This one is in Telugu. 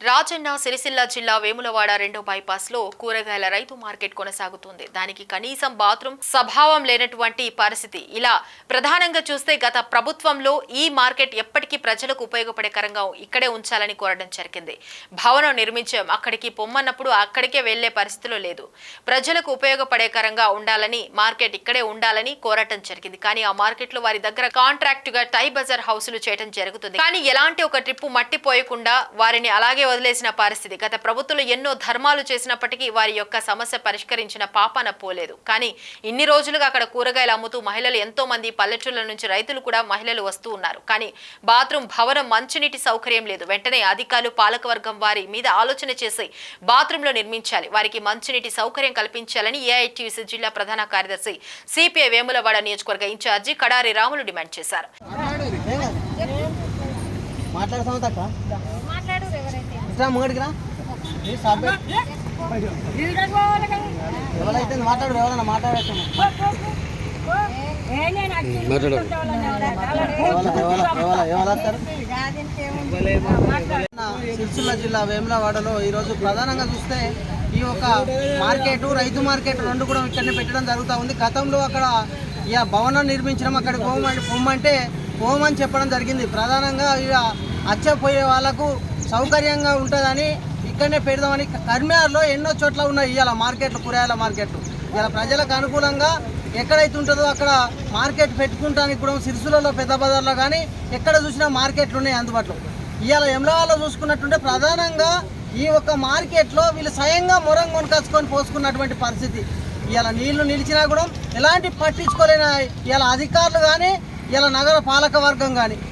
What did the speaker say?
రాజన్న సిరిసిల్ల జిల్లా వేములవాడ రెండో బైపాస్ లో కూరగాయల రైతు మార్కెట్ కొనసాగుతుంది. దానికి కనీసం బాత్రూమ్ స్వభావం లేనటువంటి పరిస్థితి. ఇలా ప్రధానంగా చూస్తే గత ప్రభుత్వంలో ఈ మార్కెట్ ఎప్పటికీ ప్రజలకు ఉపయోగపడేకరంగా ఇక్కడే ఉంచాలని కోరడం జరిగింది. భవనం నిర్మించాం, అక్కడికి పొమ్మన్నప్పుడు అక్కడికే వెళ్లే పరిస్థితిలో లేదు. ప్రజలకు ఉపయోగపడేకరంగా ఉండాలని మార్కెట్ ఇక్కడే ఉండాలని కోరటం జరిగింది. కానీ ఆ మార్కెట్ లో వారి దగ్గర కాంట్రాక్ట్ గా టై బజార్ హౌసులు చేయడం జరుగుతుంది. కానీ ఎలాంటి ఒక ట్రిప్పు మట్టిపోయకుండా వారిని అలాగే వదిలేసిన పరిస్థితి. గత ప్రభుత్వంలో ఎన్నో ధర్మాలు చేసినప్పటికీ వారి యొక్క సమస్య పరిష్కరించిన పాపాన పోలేదు. కానీ ఇన్ని రోజులుగా అక్కడ కూరగాయలు అమ్ముతూ మహిళలు ఎంతో మంది, పల్లెటూళ్ల నుంచి రైతులు కూడా మహిళలు వస్తూ ఉన్నారు. కానీ బాత్రూమ్, భవనం, మంచినీటి సౌకర్యం లేదు. వెంటనే అధికారులు, పాలకవర్గం వారి మీద ఆలోచన చేసి బాత్రూంలో నిర్మించాలి, వారికి మంచినీటి సౌకర్యం కల్పించాలని ఏఐటీయూసీ జిల్లా ప్రధాన కార్యదర్శి సిపిఐ వేములవాడ నియోజకవర్గ ఇన్ఛార్జి కడారి రాములు డిమాండ్ చేశారు. ఎవరైతే మాట్లాడు, ఎవరైనా మాట్లాడచ్చు. సిరిసిల్ల జిల్లా వేములవాడలో ఈరోజు ప్రధానంగా చూస్తే ఈ ఒక మార్కెట్, రైతు మార్కెట్ రెండు కూడా ఇక్కడనే పెట్టడం జరుగుతూ ఉంది. గతంలో అక్కడ ఇక భవనం నిర్మించడం, అక్కడికి పొమ్మంటే పోమని చెప్పడం జరిగింది. ప్రధానంగా ఇక అచ్చపోయే వాళ్ళకు సౌకర్యంగా ఉంటుందని ఇక్కడనే పెడదామని కర్మియార్లో ఎన్నో చోట్ల ఉన్నాయి ఇవాళ మార్కెట్లు, కూరగాయల మార్కెట్లు. ఇలా ప్రజలకు అనుకూలంగా ఎక్కడైతే ఉంటుందో అక్కడ మార్కెట్ పెట్టుకుంటానికి కూడా సిరిసిల్లలో, పెద్ద బజార్లో కానీ ఎక్కడ చూసినా మార్కెట్లు ఉన్నాయి అందుబాటులో. ఇవాళ ఎమ్లవాడలో చూసుకున్నట్టుంటే ప్రధానంగా ఈ ఒక్క మార్కెట్లో వీళ్ళు స్వయంగా మొరం కొనుకొచ్చుకొని పోసుకున్నటువంటి పరిస్థితి. ఇవాళ నీళ్లు నిలిచినా కూడా ఎలాంటి పట్టించుకోలేని ఇవాళ అధికారులు కానీ, ఇలా నగర పాలక వర్గం కానీ